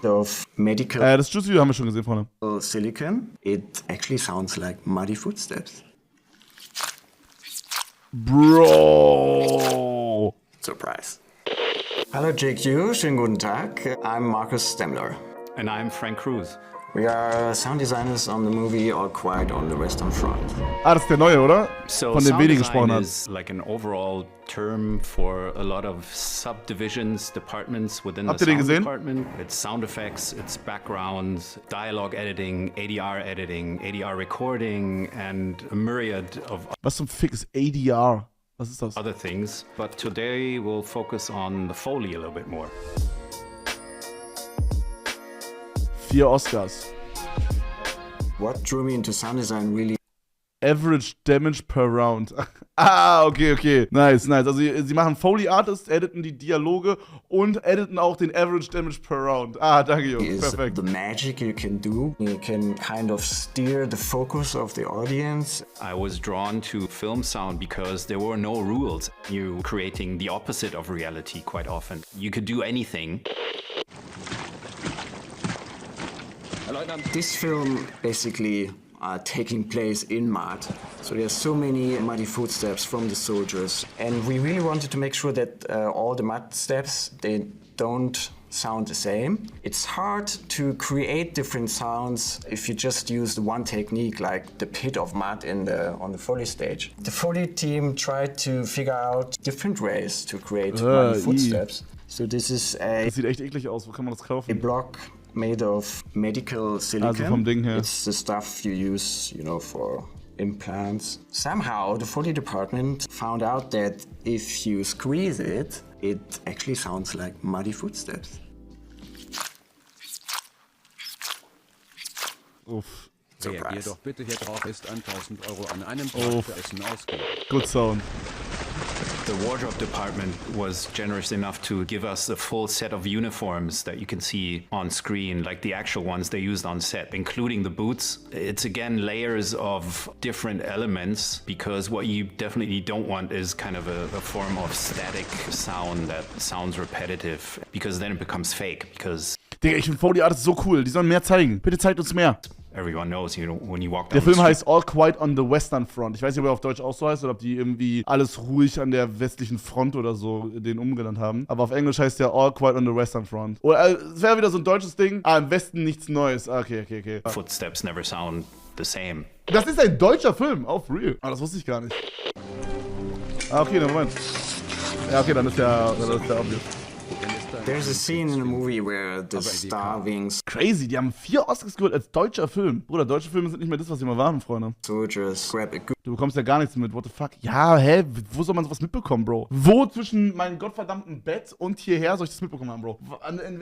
of medical Das Juice-Video haben wir schon gesehen, Freunde. silicon. It actually sounds like muddy footsteps. Bro! Surprise. Hallo JQ, schönen guten Tag. I'm Markus Stemmler. And I'm Frank Cruz. We are sound designers on the movie All Quiet on the Western Front. Das ist der neue, oder? So Von dem sound wenig design gesprochen hat. is like an overall term for a lot of subdivisions, departments within the Habt ihr den sound gesehen? department. It's sound effects, it's background, dialogue editing, ADR recording, and a myriad of Was zum Fick ist ADR? Was ist das? other things. But today we'll focus on the Foley a little bit more. 4 Oscars. What drew me into sound design really Average Damage per Round. Okay. Nice. Also sie machen Foley Artist, editen die Dialoge und editen auch den Average Damage per Round. Danke, Jungs. is Perfekt. the magic you can do. You can kind of steer the focus of the audience. I was drawn to film sound because there were no rules. You're creating the opposite of reality quite often. You could do anything. This film basically taking place in mud. So there's so many muddy footsteps from the soldiers. And we really wanted to make sure that all the mud steps, they don't sound the same. It's hard to create different sounds if you just use the one technique like the pit of mud on the Foley stage. The Foley team tried to figure out different ways to create muddy footsteps. So this is Das sieht echt eklig aus. Wo kann man das a kaufen? block made of medical silicon. Also vom Ding her. It's the stuff you use, for implants. Somehow, the Foley department found out that if you squeeze it, it actually sounds like muddy footsteps. Uff. Reagier doch bitte hier drauf, ist 1000 € an einem Tag für Essen ausgeben. Good Sound. The wardrobe department was generous enough to give us a full set of uniforms that you can see on screen, like the actual ones they used on set, including the boots. It's again layers of different elements, because what you definitely don't want is kind of a form of static sound that sounds repetitive, because then it becomes fake, because Digga, ich finde Foley Artist so cool. Die sollen mehr zeigen. Bitte zeigt uns mehr. everyone knows, when you walk down Der Film the street. heißt All Quiet on the Western Front. Ich weiß nicht, ob er auf Deutsch auch so heißt oder ob die irgendwie alles ruhig an der westlichen Front oder so den umgenannt haben. Aber auf Englisch heißt der All Quiet on the Western Front. Oder es wäre wieder so ein deutsches Ding. Im Westen nichts Neues. Okay. Footsteps never sound the same. Das ist ein deutscher Film, auf Real. Das wusste ich gar nicht. Okay, dann Moment. Ja, okay, dann ist der obvious. There's a scene in the movie where the starving Crazy, die haben 4 Oscars geholt als deutscher Film. Bruder, deutsche Filme sind nicht mehr das, was sie mal waren, Freunde. soldiers grab a good Du bekommst ja gar nichts mit, what the fuck? Ja, wo soll man sowas mitbekommen, Bro? Wo zwischen meinem gottverdammten Bett und hierher soll ich das mitbekommen haben, Bro? In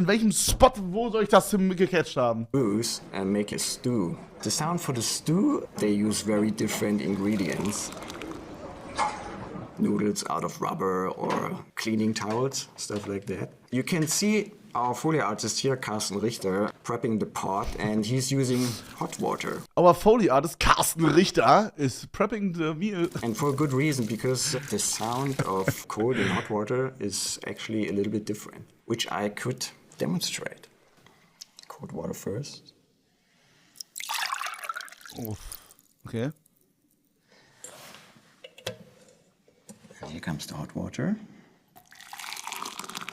welchem Spot, wo soll ich das gecatcht haben? goose and make a stew. The sound for the stew, they use very different ingredients. Noodles out of rubber or cleaning towels, stuff like that. You can see our Foley artist here, Carsten Richter, prepping the pot, and he's using hot water. Our Foley Artist Carsten Richter is prepping the meal. And for a good reason, because the sound of cold and hot water is actually a little bit different, which I could demonstrate. Cold water first. Okay. And here comes the hot water.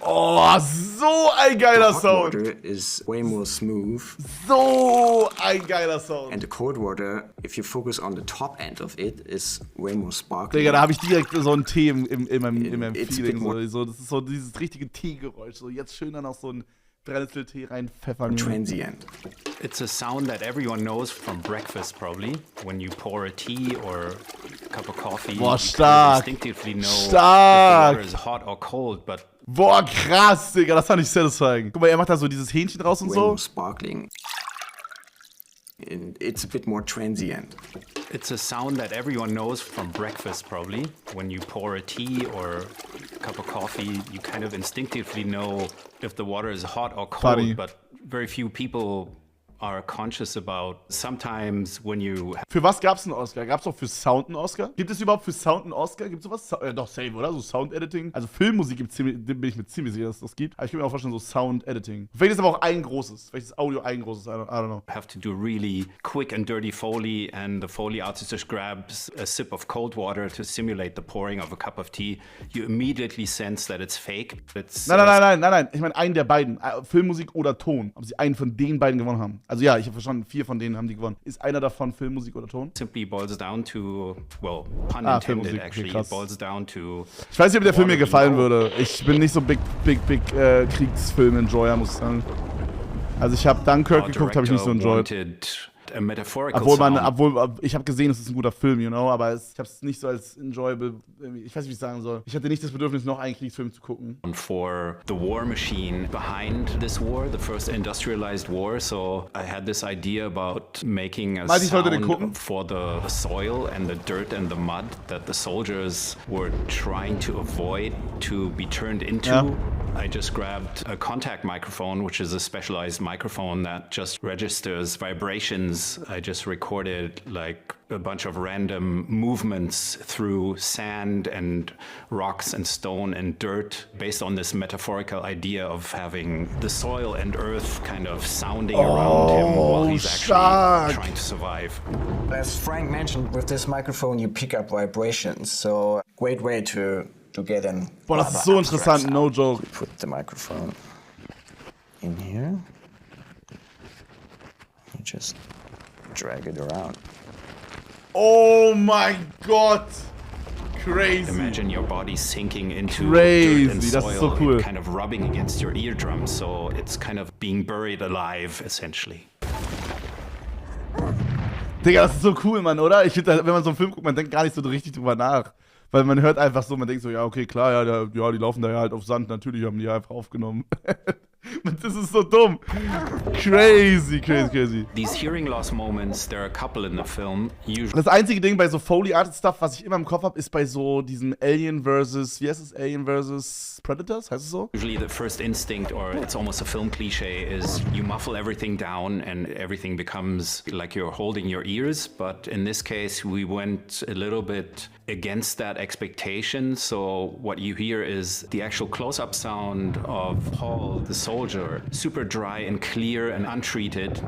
Oh, so ein geiler Hot Sound. water is way more smooth. So ein geiler Sound. And the cold water, if you focus on the top end of it, is way more sparkling. Digga, da habe ich direkt so einen Tee in meinem It's Feeling. a bit So, das ist so dieses richtige Teegeräusch. So, jetzt schön dann auch so ein Brennnesseltee reinpfeffern. transient. It's a sound that everyone knows from breakfast, probably. When you pour a tea or a cup of coffee, Boah, you stark. instinctively know Stark. if the water is hot or cold, but Boah, krass, Digga, das fand ich satisfying. Guck mal, er macht da so dieses Hähnchen raus und Way so. more sparkling. And it's a bit more transient. it's a sound that everyone knows from breakfast, probably. When you pour a tea or a cup of coffee, you kind of instinctively know if the water is hot or cold, Funny. but very few people are conscious about sometimes when you... Für was gab's einen Oscar? Gab's auch für Sound einen Oscar? Gibt es überhaupt für Sound einen Oscar? Gibt's sowas? Doch, safe, oder? So Sound-Editing. Also Filmmusik gibt's bin ich mir ziemlich sicher, dass es das gibt. Aber ich kann mir auch vorstellen, so Sound-Editing. Vielleicht ist aber auch ein großes. Vielleicht ist Audio ein großes. I don't know. Have to do really quick and dirty Foley, and the Foley artist just grabs a sip of cold water to simulate the pouring of a cup of tea. You immediately sense that it's fake. Nein. Ich meine einen der beiden. Filmmusik oder Ton. Ob sie einen von den beiden gewonnen haben. Also ja, ich habe verstanden, 4 von denen haben die gewonnen. Ist einer davon Filmmusik oder Ton? Simply boils down to, well, pun intended, Filmmusik, actually. okay, It boils down to... Ich weiß nicht, ob der Film mir gefallen würde. Ich bin nicht so big Kriegsfilm-Enjoyer, muss ich sagen. Also ich habe Dunkirk geguckt, habe ich nicht so enjoyed. A metaphorical Obwohl ich habe gesehen, es ist ein guter Film, you know, aber ich habe es nicht so als enjoyable, ich weiß nicht, wie ich sagen soll. Ich hatte nicht das Bedürfnis, noch einen Kriegsfilm zu gucken. For the war machine behind this war, the first industrialized war, so I had this idea about making a sound for the soil and the dirt and the mud that the soldiers were trying to avoid to be turned into. Ja. I just grabbed a contact microphone, which is a specialized microphone that just registers vibrations. I just recorded like a bunch of random movements through sand and rocks and stone and dirt based on this metaphorical idea of having the soil and earth kind of sounding around him while he's actually trying to survive. As Frank mentioned, with this microphone you pick up vibrations, so great way to get in. Boah, das ist so interessant, no joke. Put the microphone in here. You just drag it around. Oh mein Gott! Crazy. Imagine your body sinking into Crazy. dirt and soil, Das ist so cool. kind of rubbing against your eardrums, so it's kind of being buried alive, essentially. Digga, das ist so cool, Mann, oder? Ich finde, wenn man so einen Film guckt, man denkt gar nicht so richtig drüber nach. Weil man hört einfach so, man denkt so, ja, okay, klar, ja, die laufen da ja halt auf Sand, natürlich haben die einfach aufgenommen. Das ist so dumm. Crazy. These hearing loss moments, there are a couple in the film. Das einzige Ding bei so Foley-Art-Stuff, was ich immer im Kopf habe, ist bei so diesen Alien versus, wie heißt es, Alien versus Predators, heißt es so? Usually the first instinct, or it's almost a film cliche, is you muffle everything down and everything becomes like you're holding your ears. But in this case, we went a little bit against that expectation. So what you hear is the actual close-up sound of Paul, the soldier, super dry and clear and untreated.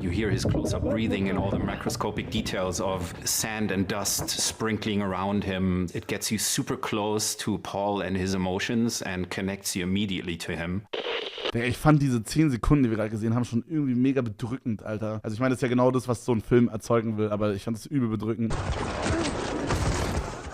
You hear his close-up breathing and all the macroscopic details of sand and dust sprinkling around him. It gets you super close to Paul and his emotions and connects you immediately to him. Ich fand diese 10 Sekunden, die wir gerade gesehen haben, schon irgendwie mega bedrückend, Alter. Also ich meine, das ist ja genau das, was so ein Film erzeugen will, aber ich fand es übel bedrückend.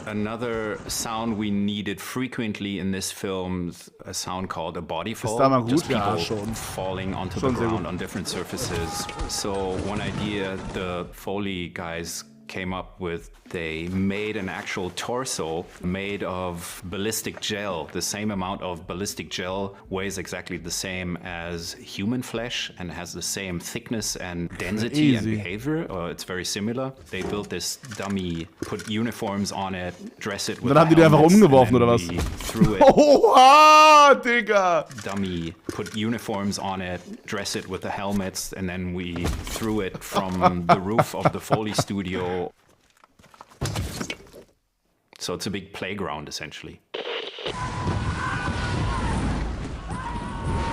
Another sound we needed frequently in this film, a sound called a body fall. Ist da mal gut? Just people Ja, schon. falling onto the ground on different surfaces. So one idea the Foley guys came up with, they made an actual torso made of ballistic gel. The same amount of ballistic gel weighs exactly the same as human flesh and has the same thickness and density and behavior. It's very similar. They built this dummy, put uniforms on it, dress it with Dann haben die einfach umgeworfen, oder was? Threw it. Oha, Digga! Dummy, put uniforms on it, dress it with the helmets, and then we threw it from the roof of the Foley studio. So it's a big playground, essentially.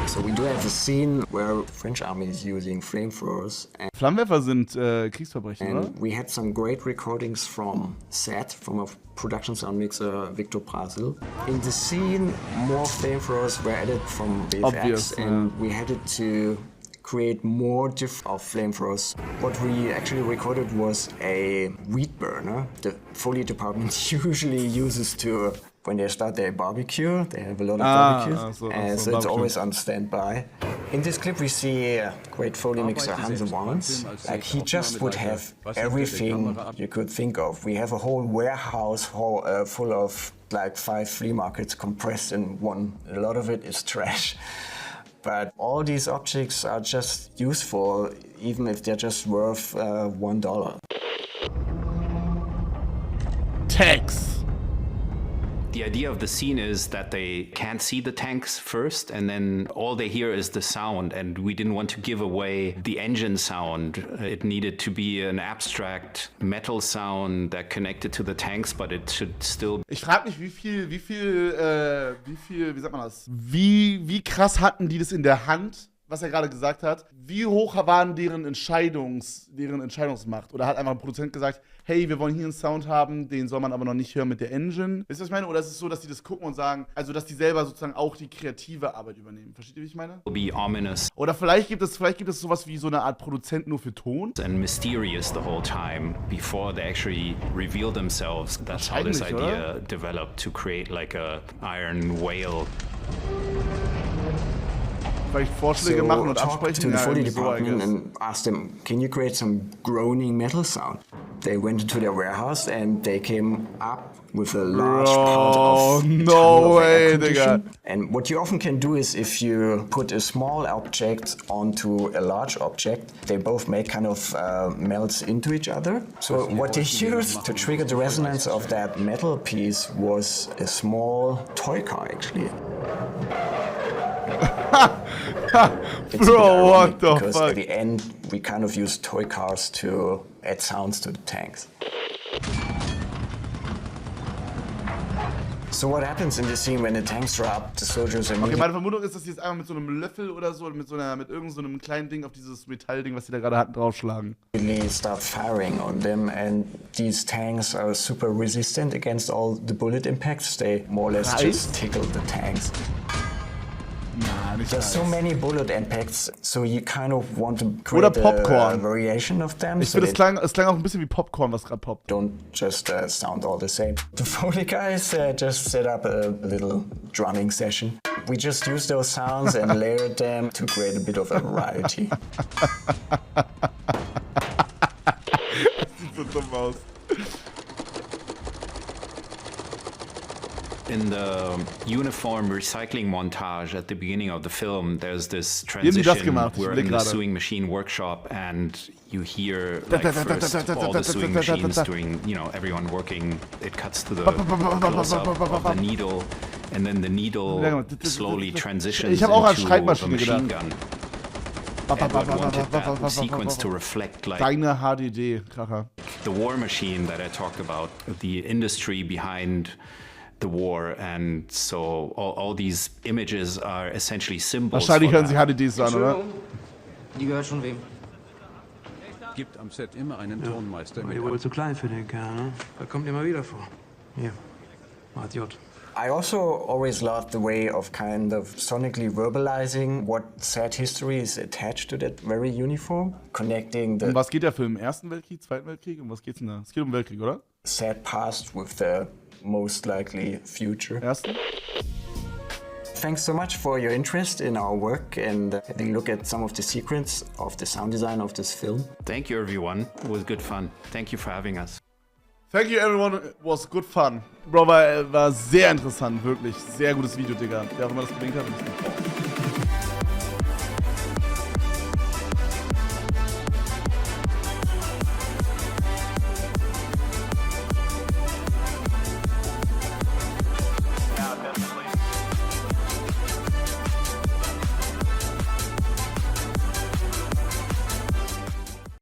So we do have a scene where French army is using flamethrowers. Flammenwerfer sind Kriegsverbrechen, oder? And we had some great recordings from set, from a production sound mixer, Victor Brasil. In the scene, more flamethrowers were added from VFX, and we had it to create more of flamethrowers. What we actually recorded was a weed burner. The Foley department usually uses to, when they start their barbecue, they have a lot of barbecues, so it's always on standby. In this clip we see a great Foley mixer, Hans Warrens. Like, he just would have everything you could think of. We have a whole warehouse full of like 5 flea markets compressed in one. A lot of it is trash. But all these objects are just useful, even if they're just worth $1. Tax. The idea of the scene is that they can't see the tanks first, and then all they hear is the sound, and we didn't want to give away the engine sound. It needed to be an abstract metal sound that connected to the tanks, but it should still... Ich frage mich, wie viel, wie sagt man das? Wie krass hatten die das in der Hand, was er gerade gesagt hat? Wie hoch waren deren Entscheidungsmacht? Oder hat einfach ein Produzent gesagt, hey, wir wollen hier einen Sound haben, den soll man aber noch nicht hören mit der Engine? Wisst ihr, was ich meine? Oder ist es so, dass die das gucken und sagen, also dass die selber sozusagen auch die kreative Arbeit übernehmen? Versteht ihr, wie ich meine? Be ominous. Oder vielleicht gibt es sowas wie so eine Art Produzent nur für Ton? And mysterious the whole time before they actually reveal themselves. That's how this idea developed, to create like a iron whale. Vielleicht Vorschläge machen und talk absprechen. to the Ja, Foley irgendwie so, I department guess. and ask them, can you create some groaning metal sound? They went into their warehouse and they came up with a large part of no way, air Digga. condition. And what you often can do is if you put a small object onto a large object, they both make kind of melts into each other. So what they used to trigger the resonance of that metal piece was a small toy car, actually. It's a bit Bro, what ironic the because fuck? at the end we kind of use toy cars to add sounds to the tanks. So what happens in the scene when the tanks drop, the soldiers Okay, immediately meine Vermutung ist, dass die jetzt einfach mit so einem Löffel oder so, mit irgend so einem kleinen Ding auf dieses Metallding, was die da gerade hatten, draufschlagen. start firing on them, and these tanks are super resistant against all the bullet impacts. They more or less just tickle the tanks. Na, nicht There's so nice. many bullet impacts, so you kind of want to Oder create Popcorn. a variation of them. Ich so finde, they es klang auch ein bisschen wie Popcorn, was gerade poppt. don't just sound all the same. The Foley guys just set up a little drumming session. We just used those sounds and layered them to create a bit of a variety. Sieht so dumm aus. In the uniform recycling montage at the beginning of the film, there's this haben die das transition. gemacht? Ich We're überleg in the gerade. sewing machine workshop, and you hear like first all the sewing machines doing, you know, everyone working. It cuts to the close-up of the needle, and then the needle slowly transitions Ich habe auch an into a Schreibmaschine machine gedacht. gun. Edward wanted that sequence to reflect like Deine HDD, Kracher. the war machine that I talked about, the industry behind the war, and so all these images are essentially symbols. Wahrscheinlich for hören sich that. HDDs so an, oder? Die gehört schon wem? Gibt am Set immer einen Tonmeister Aber mit die wohl zu klein für den Kerl, ne? Das kommt immer wieder vor. Hier, Mart J. I also always loved the way of kind of sonically verbalizing what sad history is attached to that very uniform, connecting Um the was geht der Film? Ersten Weltkrieg, Zweiten Weltkrieg? Um was geht's denn da? Es geht um den Weltkrieg, oder? sad past with the most likely future. Ersten? Thanks so much for your interest in our work and having a look at some of the secrets of the sound design of this film. Thank you, everyone. It was good fun. Thank you for having us. Thank you everyone, it was good fun. Bro, war sehr interessant, wirklich. Sehr gutes Video, Digga. Wer auch immer das gelingt hat.